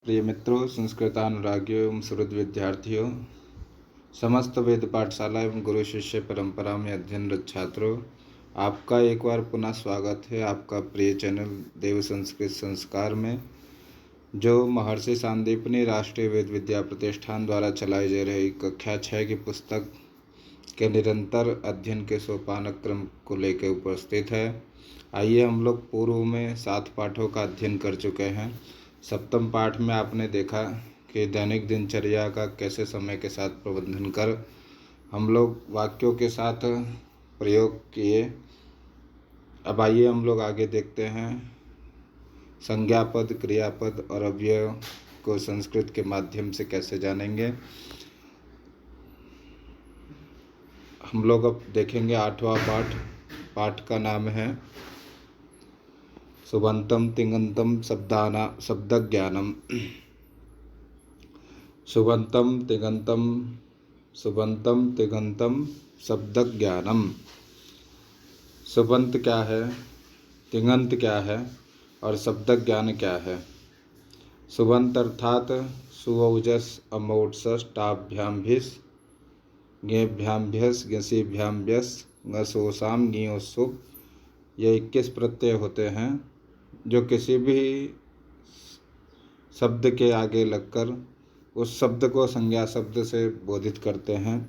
प्रिय मित्रों, संस्कृतानुरागियों एवं सुहृद विद्यार्थियों, समस्त वेद पाठशाला एवं गुरु शिष्य परंपरा में अध्ययनरत छात्रों, आपका एक बार पुनः स्वागत है आपका प्रिय चैनल देव संस्कृत संस्कार में, जो महर्षि सांदीपनि राष्ट्रीय वेद विद्या प्रतिष्ठान द्वारा चलाई जा रही कक्षा 6 की पुस्तक के निरंतर अध्ययन के सोपान क्रम को लेकर उपस्थित है। आइए, हम लोग पूर्व में 7 पाठों का अध्ययन कर चुके हैं। सप्तम पाठ में आपने देखा कि दैनिक दिनचर्या का कैसे समय के साथ प्रबंधन कर हम लोग वाक्यों के साथ प्रयोग किए। अब आइए हम लोग आगे देखते हैं। संज्ञापद, क्रियापद और अव्यय को संस्कृत के माध्यम से कैसे जानेंगे। हम लोग अब देखेंगे 8वां पाठ का नाम है सुबंतम तिङन्तं शब्दज्ञानम। सुबंतम तिङन्तं शब्दज्ञानम। सुबंत क्या है, तिङन्त क्या है और शब्दज्ञान क्या है। सुबंत अर्थात सुऔजस अमौट्सस टाभ्याम्भिस ज्ञेभ्याम्भ्यस ज्ञसीभ्याम्भ्यस ङसोसाम ङियोसुप। ये 21 प्रत्यय होते हैं जो किसी भी शब्द के आगे लगकर उस शब्द को संज्ञा शब्द से बोधित करते हैं।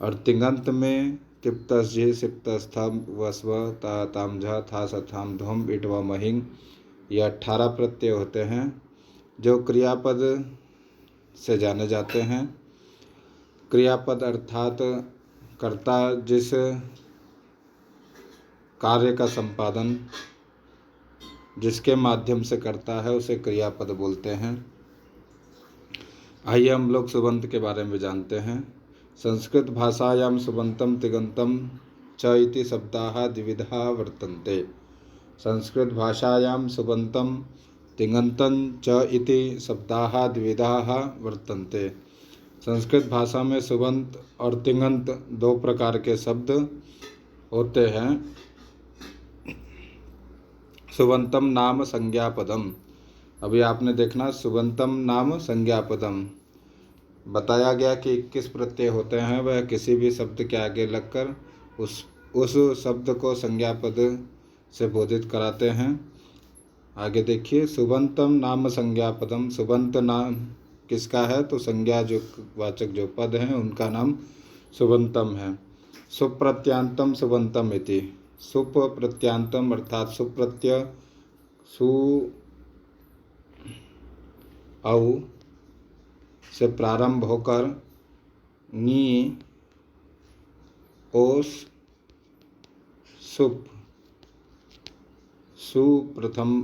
और तिङन्त में तिप्तस्झि सिप्तस्थम वस्व ता तामझा था सथाम धूम इटवा महिंग, ये 18 प्रत्यय होते हैं जो क्रियापद से जाने जाते हैं। क्रियापद अर्थात कर्ता जिस कार्य का संपादन जिसके माध्यम से करता है उसे क्रियापद बोलते हैं। आइए हम लोग सुबंत के बारे में जानते हैं। संस्कृत भाषायां सुबंतम तिङन्तं च इति शब्दाः द्विविधा वर्तन्ते। संस्कृत भाषायां सुबंतम तिङन्तं च इति शब्दाः द्विविधाः वर्तन्ते। संस्कृत भाषा में सुबंत और तिङन्त 2 प्रकार के शब्द होते हैं। सुबंतम नाम संज्ञापदम। अभी आपने देखना, सुबंतम नाम संज्ञापदम बताया गया कि 21 प्रत्यय होते हैं, वह किसी भी शब्द के आगे लगकर उस शब्द को संज्ञापद से बोधित कराते हैं। आगे देखिए, सुबंतम नाम संज्ञापदम। सुबंत नाम किसका है, तो संज्ञा जो वाचक जो पद हैं उनका नाम सुबंतम है। सुप्रत्यांतम सुबंतम इति। सुप प्रत्यांतम अर्थात सुप्रत्यय सु औ से प्रारंभ होकर नी ओस सुप सु प्रथम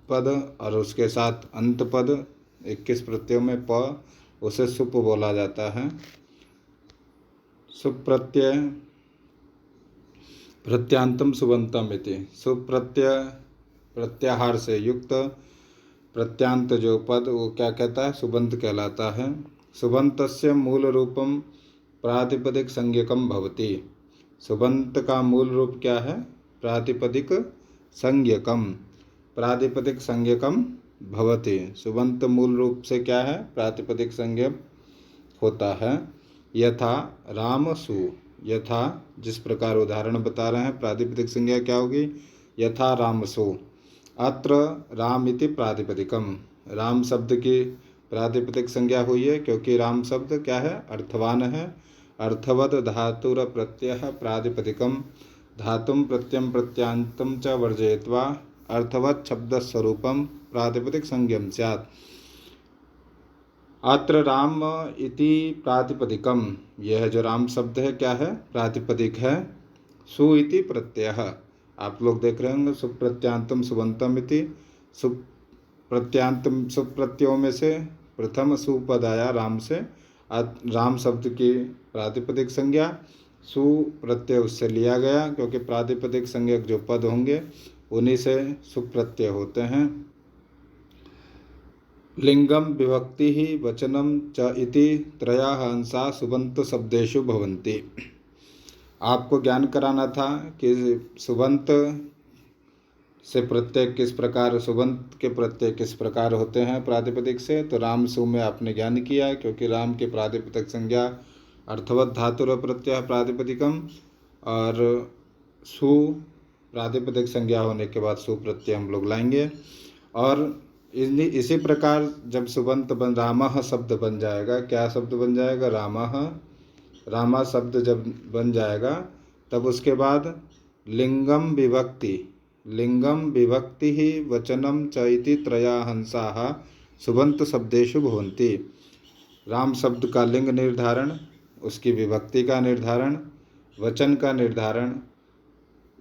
पद और उसके साथ अंत पद 21 प्रत्ययों में प, उसे सुप बोला जाता है। सुप्रत्यय प्रत्यांतम सुबंतम इति। सुप्रत्यय प्रत्याहार से युक्त प्रत्यांत जो पद वो क्या कहता है, सुबंत कहलाता है। सुबंतस्य मूल रूपम प्रातिपदिक संज्ञकम भवति। सुबंत का मूल रूप क्या है, प्रातिपदिक संज्ञकम। प्रातिपदिक संज्ञकम भवति। सुबंत मूल रूप से क्या है, प्रातिपदिक संज्ञक होता है। यथा राम सु। यथा जिस प्रकार उदाहरण बता रहे हैं, प्रातिपदिक संज्ञा क्या होगी, यथा राम सु। अत्र राम इति प्रातिपदिकम। राम शब्द की प्रातिपदिक संज्ञा हुई है क्योंकि राम शब्द क्या है, अर्थवान है। अर्थवद धातुर प्रत्यय प्रातिपदिकम धातुम प्रत्ययम प्रत्यांतम च वर्जयित्वा अर्थवत शब्द स्वरूपम प्रातिपदिक संज्ञम स्यात्। अत्र राम इति प्रातिपदिकम। यह जो राम शब्द है क्या है, प्रातिपदिक है। सु इति प्रत्यय। आप लोग देख रहे होंगे, सुप्रत्यांतम सुबंतम इति। सुप्रत्यांतम सुप्रत्ययों में से प्रथम सुपद आया राम से। राम शब्द की प्रातिपदिक संज्ञा सु प्रत्यय उससे लिया गया क्योंकि प्रातिपदिक संज्ञक जो पद होंगे उन्हीं से सुप्रत्यय होते हैं। लिंगम विभक्ति ही वचनम च इति त्रयः अंशा सुबंत शब्देषु भवन्ति। आपको ज्ञान कराना था कि सुबंत से प्रत्यय किस प्रकार, सुबंत के प्रत्यय किस प्रकार होते हैं प्रातिपदिक से। तो राम सु में आपने ज्ञान किया, क्योंकि राम के प्रातिपदिक संज्ञा अर्थवत धातुर प्रत्यय प्रातिपदिकम, और सु प्रातिपदिक संज्ञा होने के बाद सु प्रत्यय हम लोग लाएंगे। और इसी प्रकार जब सुबंत रामः शब्द बन जाएगा, क्या शब्द बन जाएगा, रामः, रामा शब्द जब बन जाएगा तब उसके बाद लिंगम विभक्ति ही वचनम च इति त्रया हंसाः सुबंत शब्देषु भवन्ति। राम शब्द का लिंग निर्धारण, उसकी विभक्ति का निर्धारण, वचन का निर्धारण,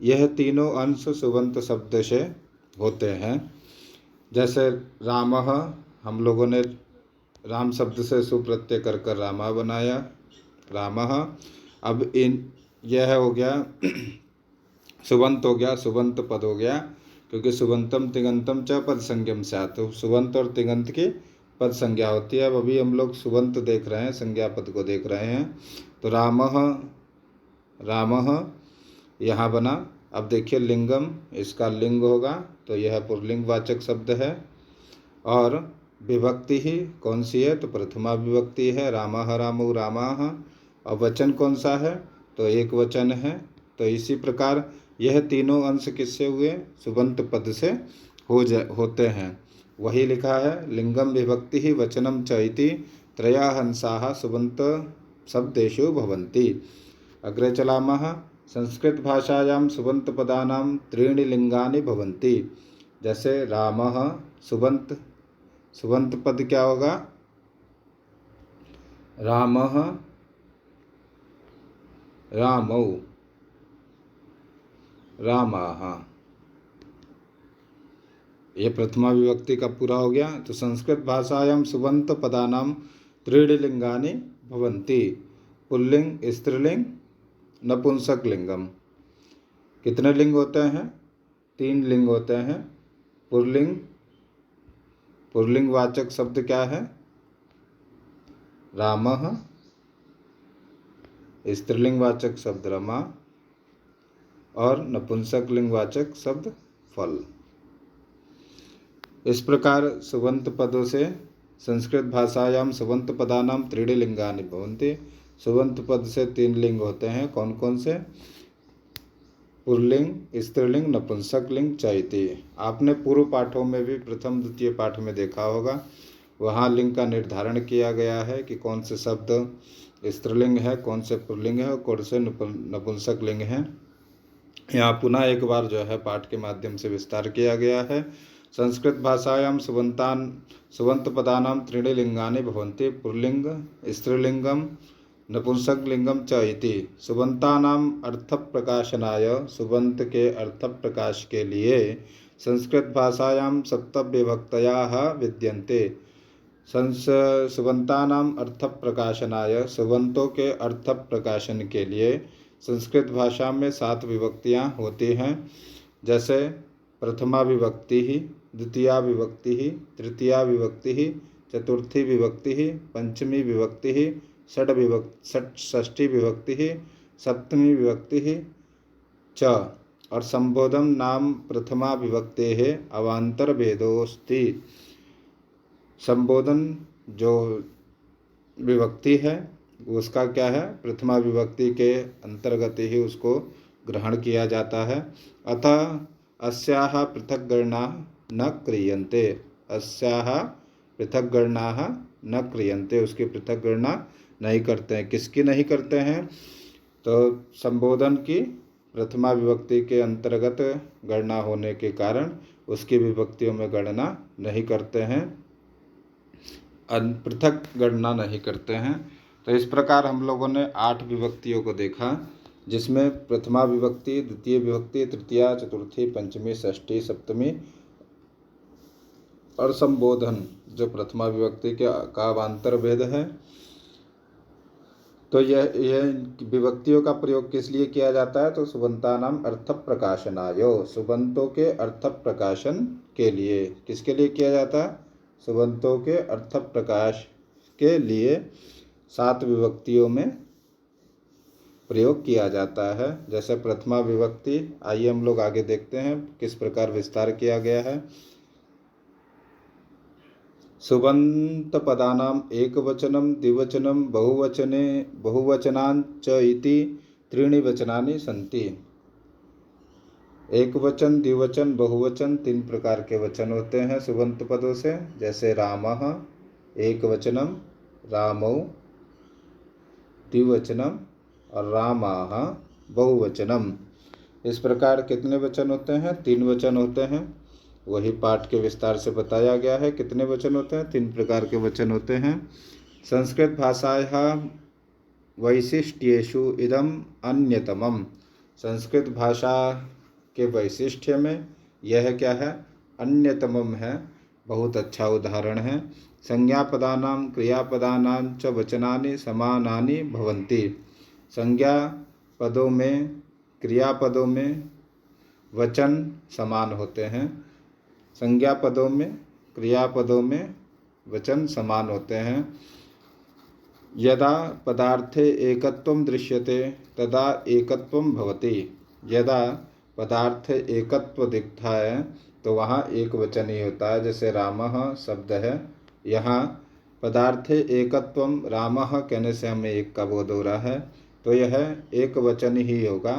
यह तीनों अंश सुबंत शब्द से होते हैं। जैसे रामः, हम लोगों ने राम शब्द से सुप्रत्यय कर कर रामा बनाया, रामः। अब यह हो गया सुबंत हो गया, सुबंत पद हो गया, क्योंकि सुबंतम तिङंतम च पद संज्ञम स्यात्। तो सुबंत और तिङंत की पद संज्ञा होती है। अब अभी हम लोग सुबंत देख रहे हैं, संज्ञा पद को देख रहे हैं। तो रामः, रामः यहाँ बना। अब देखिए लिंगम, इसका लिंग होगा, तो यह पुल्लिंग वाचक शब्द है। और विभक्ति ही कौन सी है, तो प्रथमा विभक्ति है, रामः रामौ रामाः। और वचन कौन सा है, तो एक वचन है। तो इसी प्रकार यह तीनों अंश किससे हुए, सुबंत पद से होते हैं। वही लिखा है, लिंगम विभक्ति ही वचनम च इति त्रया हंसाः सुबंत शब्देषु भवन्ति। अग्रे चलामः। संस्कृत भाषायां सुबंत पदानां त्रीणि लिंगानि भवन्ति। जैसे रामः, सुबंत, सुबंत पद क्या होगा, रामः, रामौ, रामाः। ये प्रथमा विभक्ति का पूरा हो गया। तो संस्कृत भाषायां सुबंत पदानां त्रीणि लिंगानि भवन्ति। पुल्लिंग, स्त्रीलिंग, नपुंसक लिंगम। कितने लिंग होते हैं, 3 लिंग होते हैं। पुल्लिंग, पुल्लिंग वाचक शब्द क्या है, रामः। स्त्रीलिंग वाचक शब्द रमा, और नपुंसक लिंग वाचक शब्द फल। इस प्रकार सुबंत पदों से संस्कृत भाषायां सुबंत पदानां त्रीणि लिंगानि भवन्ति। सुबंत पद से 3 लिंग होते हैं। कौन कौन से, पुल्लिंग, स्त्रीलिंग, नपुंसक लिंग च इति। आपने पूर्व पाठों में भी प्रथम द्वितीय पाठ में देखा होगा, वहाँ लिंग का निर्धारण किया गया है कि कौन से शब्द स्त्रीलिंग है, कौन से पुल्लिंग है और कौन से नपुंसक लिंग है। यहाँ पुनः एक बार जो है पाठ के माध्यम से विस्तार किया गया है। संस्कृत भाषायां सुबंत पदानां त्रीणि लिंगानि भवन्ति। पुल्लिंग, स्त्रीलिंगम, नपुंसक लिंगम च इति। सुबंतानाम अर्थ प्रकाशनाय, सुबंत के अर्थ प्रकाश के लिए संस्कृत भाषायां सप्तविभक्तयः विद्यन्ते। सुबंतानाम अर्थ प्रकाशनाय, सुबंतों के अर्थ प्रकाशन के लिए संस्कृत भाषा में 7 विभक्तियाँ होती हैं। जैसे प्रथमा विभक्ति ही, द्वितीया विभक्ति ही, तृतीया विभक्ति ही, चतुर्थी विभक्ति ही, पंचमी विभक्ति ही, षष्ठी विभक्ति ही, सप्तमी विभक्ति ही च। और संबोधन नाम प्रथमा विभक्ते है अवान्तर भेदोस्ति। संबोधन जो विभक्ति है उसका क्या है, प्रथमा विभक्ति के अंतर्गत ही उसको ग्रहण किया जाता है। अतः अस्याः पृथक गणना न क्रियन्ते, अस्याः पृथक गणना न क्रियन्ते, उसकी पृथक गणना नहीं करते हैं। किसकी नहीं करते हैं, तो संबोधन की प्रथमा विभक्ति के अंतर्गत गणना होने के कारण उसकी विभक्तियों में गणना नहीं करते हैं, पृथक गणना नहीं करते हैं। तो इस प्रकार हम लोगों ने 8 विभक्तियों को देखा, जिसमें प्रथमा विभक्ति, द्वितीय विभक्ति, तृतीया, चतुर्थी, पंचमी, षष्ठी, सप्तमी और संबोधन जो प्रथमा विभक्ति का अवान्तर भेद है। तो यह विभक्तियों का प्रयोग किस लिए किया जाता है, तो सुबंतानाम अर्थ प्रकाशनाय, सुबंतों के अर्थ प्रकाशन के लिए। किसके लिए किया जाता है, सुबंतों के अर्थ प्रकाश के लिए 7 विभक्तियों में प्रयोग किया जाता है। जैसे प्रथमा विभक्ति, आइए हम लोग आगे देखते हैं किस प्रकार विस्तार किया गया है। सुबंत पदानाम एक वचनम द्विवचनम बहुवचने बहुवचनांच इति त्रीणि वचनानि सन्ति। एक वचन, द्विवचन, बहुवचन, तीन प्रकार के वचन होते हैं सुबंत पदों से। जैसे रामः एक वचनम, रामौ द्विवचनम और रामाः बहुवचनम। इस प्रकार कितने वचन होते हैं? तीन वचन होते हैं। वही पाठ के विस्तार से बताया गया है। कितने वचन होते हैं? तीन प्रकार के वचन होते हैं। संस्कृत भाषायाः वैशिष्ट्येषु इदम अन्यतमम। संस्कृत भाषा के वैशिष्ट्य में यह क्या है? अन्यतमम है, बहुत अच्छा उदाहरण है। संज्ञापदानां क्रियापदानां च वचनानि समानानि भवन्ति। संज्ञा पदों में, क्रियापदों में वचन समान होते हैं। संज्ञा पदों में, क्रियापदों में वचन समान होते हैं। यदा पदार्थे एकत्वं दृश्यते तदा एकत्वं भवति। यदा पदार्थ एकत्व दिखता है तो वहाँ एक वचन ही होता है। जैसे रामः शब्द है, यहाँ पदार्थे एकत्वम रामः कहने से हमें एक का बोध हो रहा है, तो यह एक वचन ही होगा।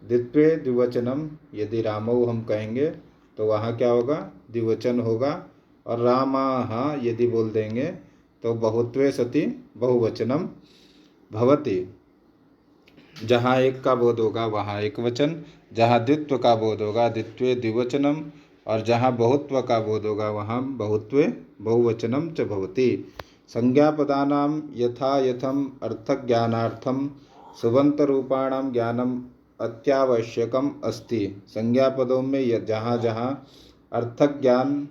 द्वित्वे द्विवचनम, यदि रामौ हम कहेंगे तो वहाँ क्या होगा? द्विवचन होगा। और रामाः यदि बोल देंगे तो बहुत्वे सति बहुवचनम भवति। जहाँ एक का बोध होगा वहाँ एक वचन, जहाँ द्वित्व का बोध होगा द्वित्वे द्विवचनम, और जहाँ बहुत्व का बोध होगा वहाँ बहुत्वे बहुवचनम च भवति। संज्ञापदानां यथा यथम अर्थज्ञानार्थम सुबंतरूपाणां ज्ञानम अत्यावश्यकम अस्ति। संज्ञापदों में जहाँ जहाँ अर्थज्ञान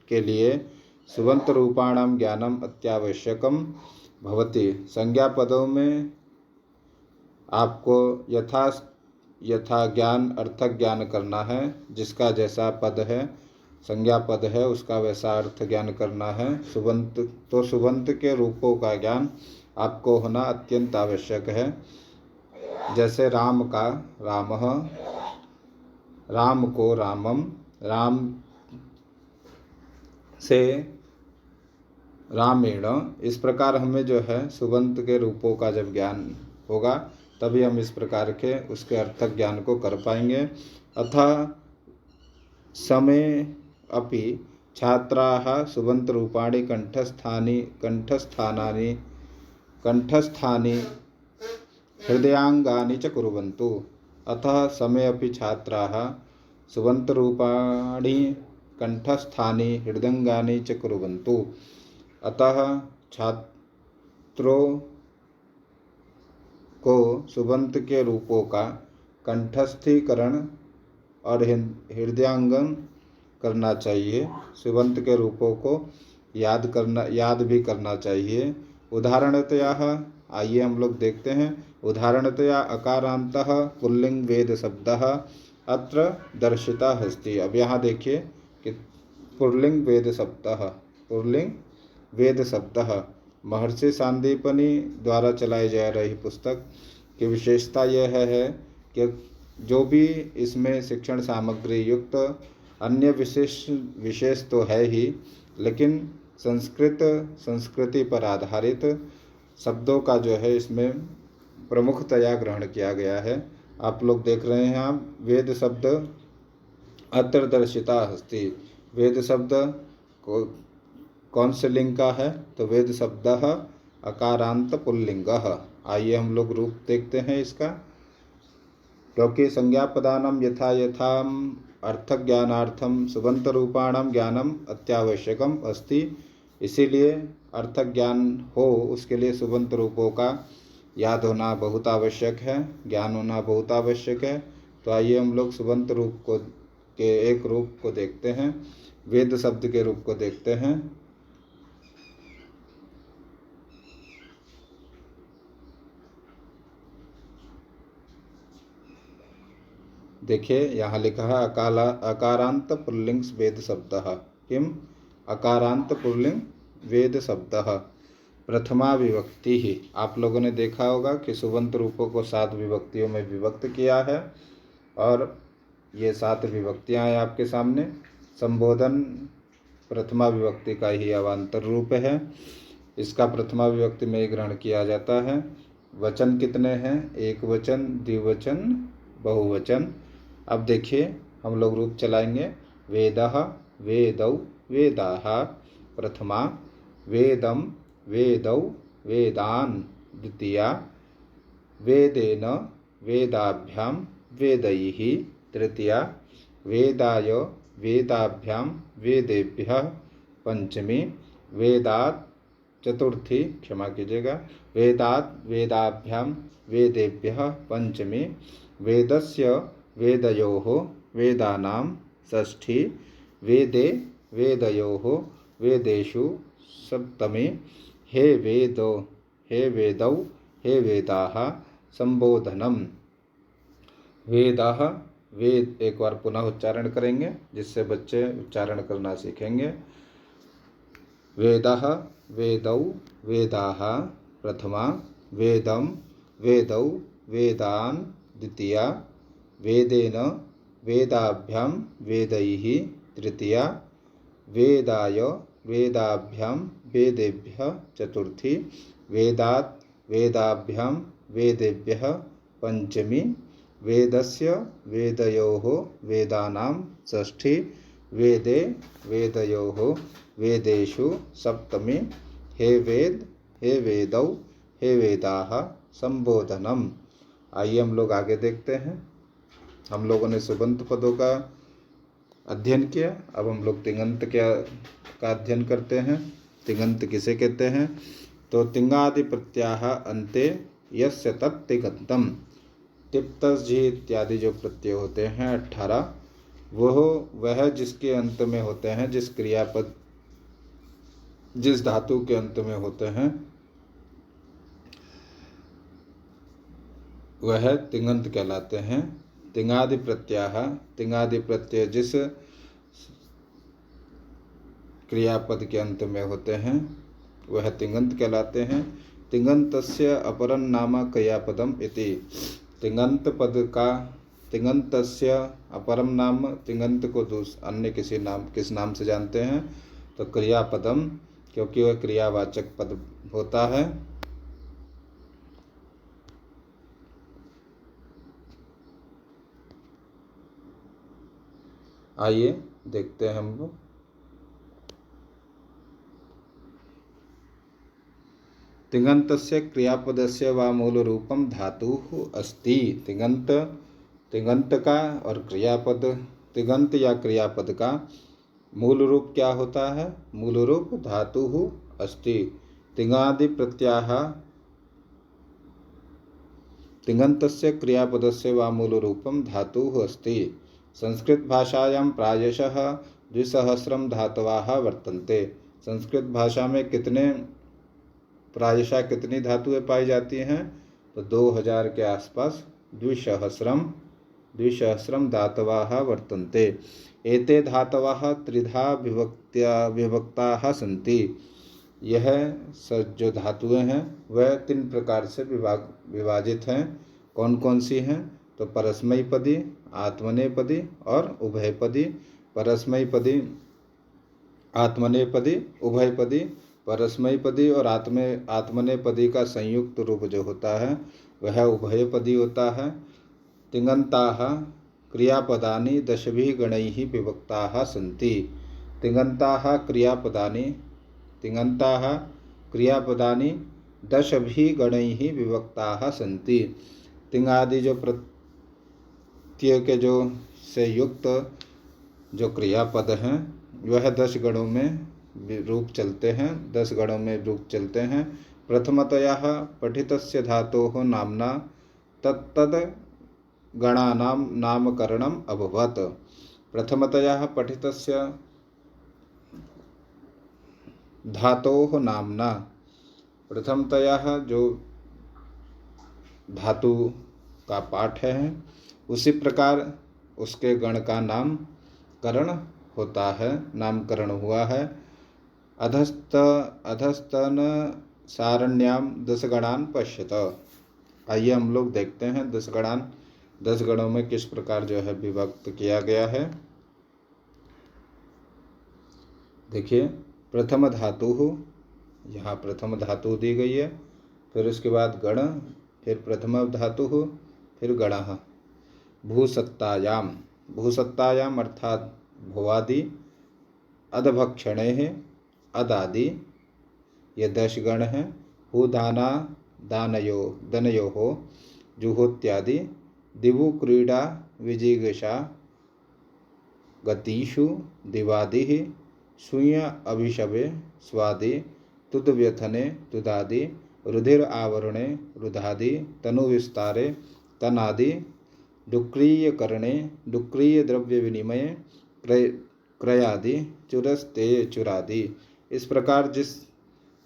के लिए सुबंत रूपाणाम ज्ञानम अत्यावश्यकम भवति। संज्ञा पदों में आपको यथा ज्ञान अर्थ ज्ञान करना है। जिसका जैसा पद है, संज्ञा पद है, उसका वैसा अर्थ ज्ञान करना है। सुबंत के रूपों का ज्ञान आपको होना अत्यंत आवश्यक है। जैसे राम का रामः, राम को रामम, राम से रामेण। इस प्रकार हमें जो है सुबंत के रूपों का जब ज्ञान होगा तभी हम इस प्रकार के उसके अर्थक ज्ञान को कर पाएंगे। अतः समय अपि छात्राः सुबंत रूपाणि कंठस्थानि हृदयांगानि च कुर्वन्तु। अतः समय अपि छात्राः सुबंत रूपाणि कंठस्थानि हृदयांगानि च कुर्वन्तु। अतः छात्रों को सुबंत के रूपों का कंठस्थीकरण और हृदयांगन करना चाहिए। सुबंत के रूपों को याद भी करना चाहिए। उदाहरणतया आइए हम लोग देखते हैं। उदाहरणतया अकारांतः पुल्लिंग वेद शब्दः अत्र दर्शिता अस्ति। अब यहाँ देखिए कि पुल्लिंग वेद शब्दः महर्षि सांदीपनि द्वारा चलाई जा रही पुस्तक की विशेषता यह है कि जो भी इसमें शिक्षण सामग्री युक्त अन्य विशेष तो है ही, लेकिन संस्कृति पर आधारित शब्दों का जो है इसमें प्रमुखतया ग्रहण किया गया है। आप लोग देख रहे हैं, आप वेद शब्द अत्र दर्शिता अस्ति। वेद शब्द को कौन से लिंग का है? तो वेद शब्द अकारांत पुल्लिंग। आइए हम लोग रूप देखते हैं इसका। क्योंकि संज्ञापदानां यथा यथाम अर्थज्ञानार्थम सुबंत रूपाणाम ज्ञानम अत्यावश्यकम अस्ति। इसीलिए अर्थ ज्ञान हो उसके लिए सुबंत रूपों का याद होना बहुत आवश्यक है, ज्ञान होना बहुत आवश्यक है। तो आइए हम लोग सुबंत रूप के एक रूप को देखते हैं, वेद शब्द के रूप को देखते हैं। देखिए यहाँ लिखा है अकारांत पुल्लिंग वेद शब्दः। किम? अकारांत पुल्लिंग वेद शब्दः। प्रथमा विभक्ति ही। आप लोगों ने देखा होगा कि सुबंत रूपों को 7 विभक्तियों में विभक्त किया है और ये 7 विभक्तियां हैं आपके सामने। संबोधन प्रथमा विभक्ति का ही अवान्तर रूप है। इसका प्रथमा विभक्ति में ही ग्रहण किया जाता है। वचन कितने हैं? एक वचन, द्विवचन, बहुवचन। अब देखिए हम लोग रूप चलाएंगे। वेदः, वेदौ, वेदाः प्रथमा, वेदम, वेदौ, वेदान द्वितीया, वेदेन, वेदाभ्यां, वेदैः तृतीया, वेदाय, वेदाभ्यां, वेदेभ्यः पंचमी, वेदात् चतुर्थी, क्षमा कीजिएगा, वेदात् वेदाभ्यां वेदेभ्यः पंचमी, वेदस्य वेदयोः वेदानां षष्ठी, वेदे वेदयोः वेदेषु सप्तमी, हे वेदो, हे वेदौ, हे वेदाः संबोधनम। वेदाः, वेद एक बार पुनः उच्चारण करेंगे जिससे बच्चे उच्चारण करना सीखेंगे। वेदः, वेदौ, वेदाः प्रथमा, वेदम, वेदौ, वेदान द्वितीया, वेदेन, वेदाभ्यां, वेदैः तृतीया, वेदाय, वेदाभ्यां, वेदेभ्यः चतुर्थी, वेदात् वेदाभ्यां, वेदेभ्यः पंचमी, वेदस्य वेदयोः वेदानां षष्ठी, वेदे वेदयोः वेदेषु सप्तमी, हे वेद, हे वेदौ, हे वेदाः संबोधनम। आइए हम लोग आगे देखते हैं। हम लोगों ने सुबंत पदों का अध्ययन किया। अब हम लोग तिङन्त का अध्ययन करते हैं। तिङन्त किसे कहते हैं? तो तिङादि प्रत्याह अन्ते यस्य तत् तिङन्तम। टिप तस जी इत्यादि जो प्रत्यय होते हैं 18, वह जिसके अंत में होते हैं, जिस क्रियापद, जिस धातु के अंत में होते हैं, वह तिङन्त कहलाते हैं। तिङादि प्रत्याह, तिङादि प्रत्यय जिस क्रियापद के अंत में होते हैं वह तिङन्त कहलाते हैं। तिङन्तस्य अपरं नाम क्रियापदम इति। तिङन्त पद का, तिङन्तस्य अपरम नाम, तिङन्त को अन्य किस नाम से जानते हैं? तो क्रियापदम, क्योंकि वह क्रियावाचक पद होता है। आइए देखते हैं हम लोग। तिङन्तस्य क्रियापदस्य वा मूलरूपं धातुः अस्ति। तिङन्त का और क्रियापद, तिङन्त या क्रियापद का मूल रूप क्या होता है? मूल रूप धातुः अस्ति। तिङादि प्रत्याह तिङन्तस्य क्रियापदस्य वा मूलरूपं धातुः अस्ति। संस्कृत भाषायां प्रायशः 2000 धातवः वर्तन्ते। संस्कृत भाषा में प्रायशः कितनी धातुएं पाई जाती हैं? तो 2000 के आसपास द्विसहस्रम धातवः वर्तन्ते। एते धातवः त्रिधा विभक्ताः सन्ति। यह जो धातुएं हैं वह 3 प्रकार से विभाजित हैं। कौन कौन सी हैं? तो परस्मैपदी, आत्मनेपदी और उभयपदी। परस्मैपदी, आत्मनेपदी, उभयपदी। परस्मैपदी और आत्मनेपदी का संयुक्त रूप जो होता है वह उभयपदी होता है। तिङन्ताः क्रियापदानि 10 गणैः विभक्ताः सन्ति। तिङन्ताः क्रियापदानि 10 गणैः विभक्ताः सन्ति। तिङादि जो प्रत्यय के जो से युक्त जो क्रियापद हैं वह 10 गणों में रूप चलते हैं, 10 गणों में रूप चलते हैं। प्रथमतया पठितस्य धातोः नाम्ना तत्तद गणानां नामकरणम् अभवत्। प्रथमतया पठितस्य धातोः नाम्ना, प्रथमतया जो धातु का पाठ है उसी प्रकार उसके गण का नामकरण होता है, नामकरण हुआ है। अधस्तन सारण्याम 10 गणान पश्यत। आइए हम लोग देखते हैं 10 गणान, 10 गणों में किस प्रकार जो है विभक्त किया गया है। देखिए, प्रथम धातु, यहाँ प्रथम धातु दी गई है, फिर उसके बाद गण, फिर प्रथम धातु, फिर गणः। भूसत्तायाम, भूसत्तायाम अर्थात भुवादि, अधभक्षणे है अदादि, ये 10 गण हैं। भूदाना दानयो दनयो हो जुहोत्यादि, दिवु क्रीडा विजिगिषा गतिषु दिवादि, सूय अभिशवे स्वादि, तुद व्यथने तुदादि, रुधिर आवरणे रुधादि, तनु विस्तारे तनादि, डुक्रीय करणे डुक्रीय द्रव्य विनिमय क्रयादि, चुरस्तेय चुरादि। इस प्रकार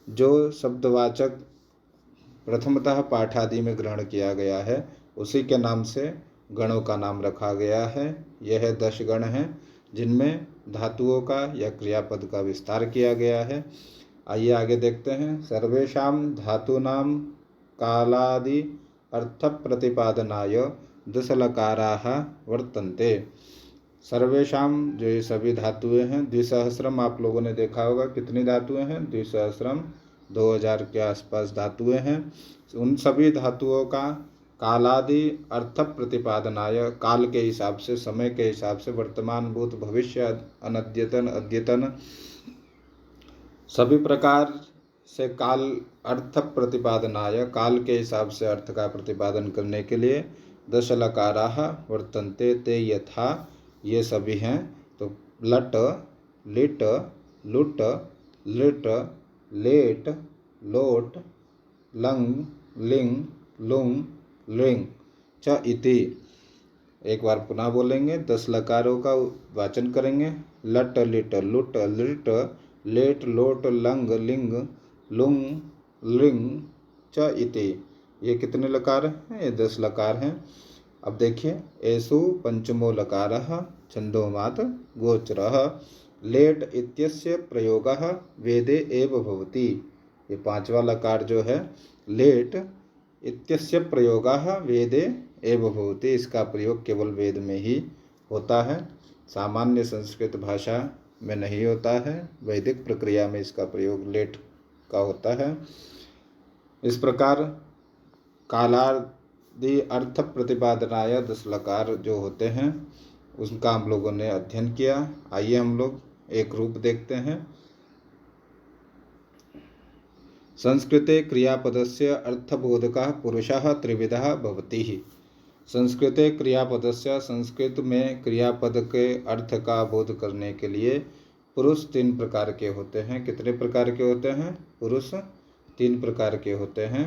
जो शब्दवाचक प्रथमतः पाठादि में ग्रहण किया गया है, उसी के नाम से गणों का नाम रखा गया है। यह 10 गण हैं जिनमें धातुओं का या क्रियापद का विस्तार किया गया है। आइए आगे देखते हैं। सर्वेषां धातूनां कालादि अर्थ प्रतिपादनाय 10 लकाराः वर्तन्ते। सर्वेषां, जो ये सभी धातुएं हैं, द्विसहस्रम आप लोगों ने देखा होगा कितनी धातुएं हैं, द्विसहस्रम 2000 के आसपास धातुएं हैं। उन सभी धातुओं का कालादि अर्थ प्रतिपादनाय, काल के हिसाब से, समय के हिसाब से, वर्तमान भूत भविष्य अनद्यतन अद्यतन सभी प्रकार से काल अर्थ प्रतिपादनाय, काल के हिसाब से अर्थ का प्रतिपादन करने के लिए 10 लकाराः वर्तन्ते। ते यथा, ये सभी हैं। तो लट लिट लुट लिट लेट लोट लंग लिंग लुंग लिंग च इति। एक बार पुनः बोलेंगे, 10 लकारों का वाचन करेंगे। लट लिट लुट लिट लेट लोट लंग लिंग लुंग लिंग च इति। ये कितने लकार हैं? ये 10 लकार हैं। अब देखिए, एषु पंचमो लकारः छन्दोमात् गोचरः। लेट इत्यस्य प्रयोगः वेदे एव भवति। ये 5वां लकार जो है, लेट इत्यस्य प्रयोगः वेदे एव भवति, इसका प्रयोग केवल वेद में ही होता है, सामान्य संस्कृत भाषा में नहीं होता है। वैदिक प्रक्रिया में इसका प्रयोग लेट का होता है। इस प्रकार कालादि अर्थ प्रतिपादनाय 10 लकार जो होते हैं, उसका हम लोगों ने अध्ययन किया। आइए हम लोग एक रूप देखते हैं। संस्कृते क्रियापदस्य अर्थबोधकः पुरुषः त्रिविधः भवति। संस्कृते क्रियापदस्य, संस्कृत में क्रियापद के अर्थ का बोध करने के लिए पुरुष 3 प्रकार के होते हैं। कितने प्रकार के होते हैं? पुरुष 3 प्रकार के होते हैं।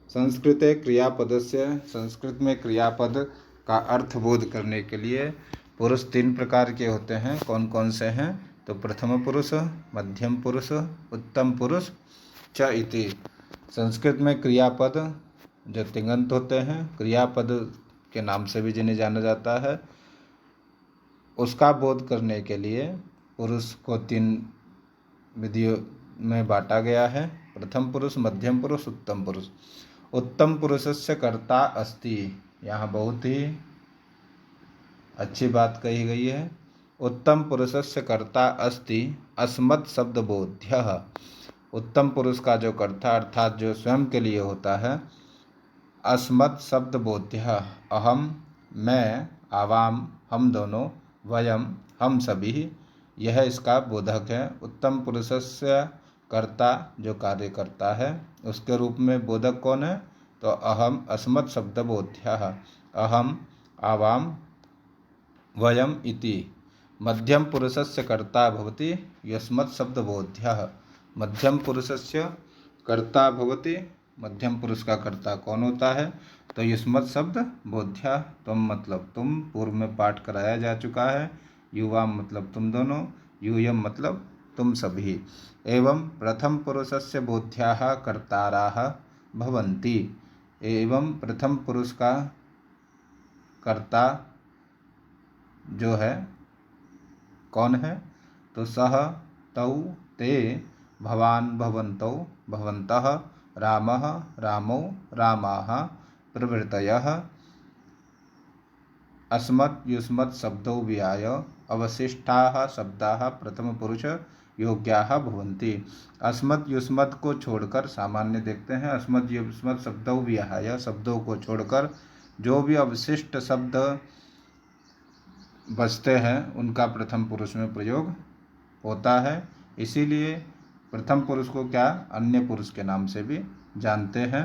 संस्कृते क्रियापदस्य, संस्कृत में क्रियापद का अर्थ बोध करने के लिए पुरुष 3 प्रकार के होते हैं। कौन कौन से हैं? तो प्रथम पुरुष, मध्यम पुरुष, उत्तम पुरुष च इति। संस्कृत में क्रियापद जो तिङन्त होते हैं, क्रियापद के नाम से भी जिन्हें जाना जाता है, उसका बोध करने के लिए पुरुष को 3 विधियों में बांटा गया है। प्रथम पुरुष, मध्यम पुरुष, उत्तम पुरुष। उत्तम पुरुषस्य कर्ता अस्ति। यहाँ बहुत ही अच्छी बात कही गई है। उत्तम पुरुषस्य कर्ता अस्ति अस्मत् शब्द बोध्यः। उत्तम पुरुष का जो कर्ता अर्थात जो स्वयं के लिए होता है, अस्मत् शब्द बोध्यः, अहम मैं, आवाम हम दोनों, वयम हम सभी, यह इसका बोधक है। उत्तम पुरुषस्य कर्ता जो कार्य करता है, उसके रूप में बोधक कौन है? तो अहम अस्मत् शब्द बोध्यः, अहम आवाम वयम इति। मध्यम पुरुषस्य कर्ता भवति यस्मत् शब्द बोध्यः। मध्यम पुरुषस्य कर्ता भवति, मध्यम पुरुष का कर्ता कौन होता है? तो युष्मत् शब्द बोध्या, तुम मतलब तुम, पूर्व में पाठ कराया जा चुका है। युवाम मतलब तुम दोनों, यूयम मतलब तुम सभी। एवं प्रथम पुरुषस्य बोध्याः कर्ताराः भवन्ति। एवं प्रथम पुरुष का कर्ता जो है कौन है? तो सह तौ ते भवान् भवन्तौ भवन्तः रामः रामौ रामाः प्रभृतयः अस्मत् युष्मत् शब्दौ विहाय अवशिष्टाः शब्दाः प्रथम पुरुष योग्याः भवन्ति। अस्मत् युष्मत् को छोड़कर सामान्य देखते हैं। अस्मत् युष्मत् शब्दौ विहाय शब्दों को छोड़कर जो भी अवशिष्ट शब्द बचते हैं उनका प्रथम पुरुष में प्रयोग होता है। इसीलिए प्रथम पुरुष को क्या अन्य पुरुष के नाम से भी जानते हैं।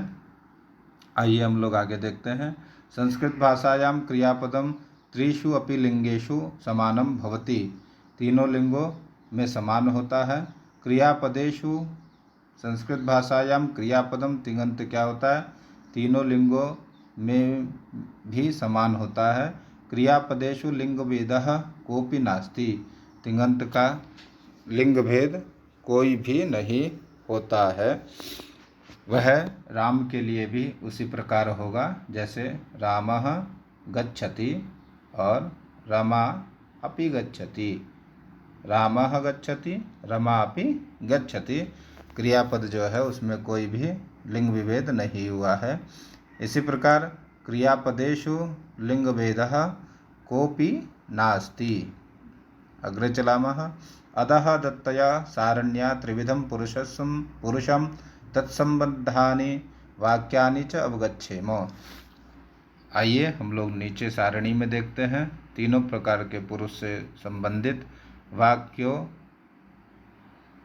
आइए हम लोग आगे देखते हैं। संस्कृत भाषायां क्रियापदम त्रिषु अपि लिंगेषु समानम भवति। तीनों लिंगों में समान होता है। क्रियापदेषु संस्कृत भाषायां क्रियापदम तिङन्त क्या होता है? तीनों लिंगों में भी समान होता है। क्रियापदेषु लिंग भेदः कोऽपि नास्ति। तिङन्त का लिंग भेद कोई भी नहीं होता है। वह राम के लिए भी उसी प्रकार होगा जैसे रामः गच्छति और रमा अपि गच्छति। रामः गच्छति रमा अपि गच्छति। क्रियापद जो है उसमें कोई भी लिंग विभेद नहीं हुआ है। इसी प्रकार क्रियापदेषु लिंग भेदः कोऽपि नास्ति। अग्रे चलामः। अतः दत्तया सारण्या त्रिविधं पुरुषं तत्संबद्धानि वाक्यानि च अवगच्छेम। आइए हम लोग नीचे सारणी में देखते हैं। तीनों प्रकार के पुरुष से संबंधित वाक्यों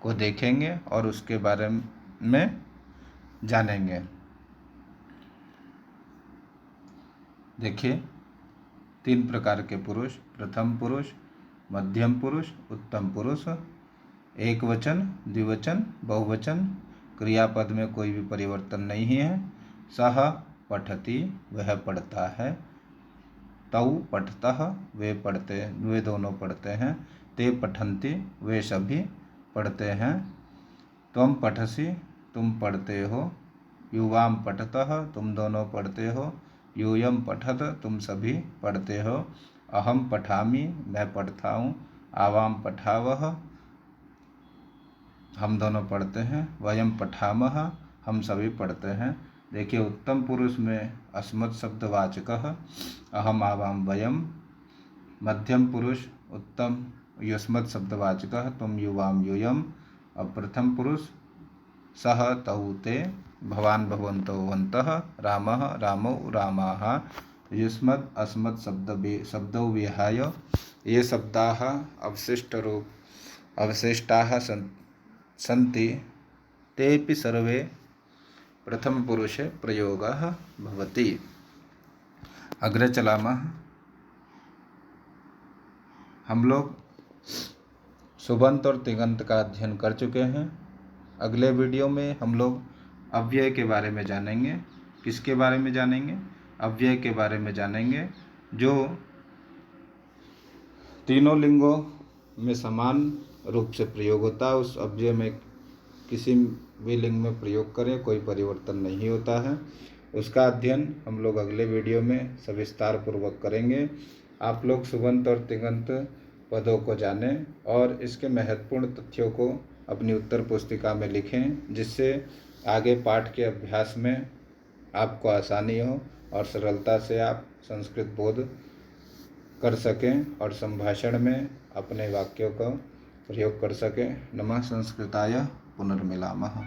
को देखेंगे और उसके बारे में जानेंगे। देखिए, तीन प्रकार के पुरुष, प्रथम पुरुष, मध्यम पुरुष, उत्तम पुरुष, एक वचन, द्विवचन, बहुवचन। क्रियापद में कोई भी परिवर्तन नहीं है। सह पठति वह पढ़ता है। तौ पठतः वे दोनों पढ़ते हैं। ते पठन्ति वे सभी पढ़ते हैं। त्वं पठसि तुम पढ़ते हो। युवां पठतः तुम दोनों पढ़ते हो। यूयं पठत तुम सभी पढ़ते हो। अहम पठामि मैं पढ़ता हूँ। आवां पठावः हम दोनों पढ़ते हैं। वयं पठामः हम सभी पढ़ते हैं। देखिए, उत्तम पुरुष में अस्मत् शब्दवाचकः अहम आवां वयम्। मध्यम पुरुष उत्तम युष्मत् शब्दवाचकः तुम युवां यूयम्। और प्रथम पुरुष सह तौ ते भवान् भवन्तौ भवन्तः रामः रामौ रामाः। युष्मत् अस्मत् शब्दौ विहाय ये शब्दाः अवशिष्टाः सन्ति। तेऽपि सर्वे प्रथम पुरुषे प्रयोगः भवति। अग्रे चलामः। हम लोग सुबंत और तिङन्त का अध्ययन कर चुके हैं। अगले वीडियो में हम लोग अव्यय के बारे में जानेंगे। किसके बारे में जानेंगे? अव्यय के बारे में जानेंगे, जो तीनों लिंगों में समान रूप से प्रयोग होता है। उस अव्यय में किसी भी लिंग में प्रयोग करें कोई परिवर्तन नहीं होता है। उसका अध्ययन हम लोग अगले वीडियो में सविस्तार पूर्वक करेंगे। आप लोग सुबंत और तिङन्त पदों को जानें और इसके महत्वपूर्ण तथ्यों को अपनी उत्तर पुस्तिका में लिखें, जिससे आगे पाठ के अभ्यास में आपको आसानी हो और सरलता से आप संस्कृत बोध कर सकें और संभाषण में अपने वाक्यों का प्रयोग कर सकें। नमः संस्कृताय पुनर्मिलामः।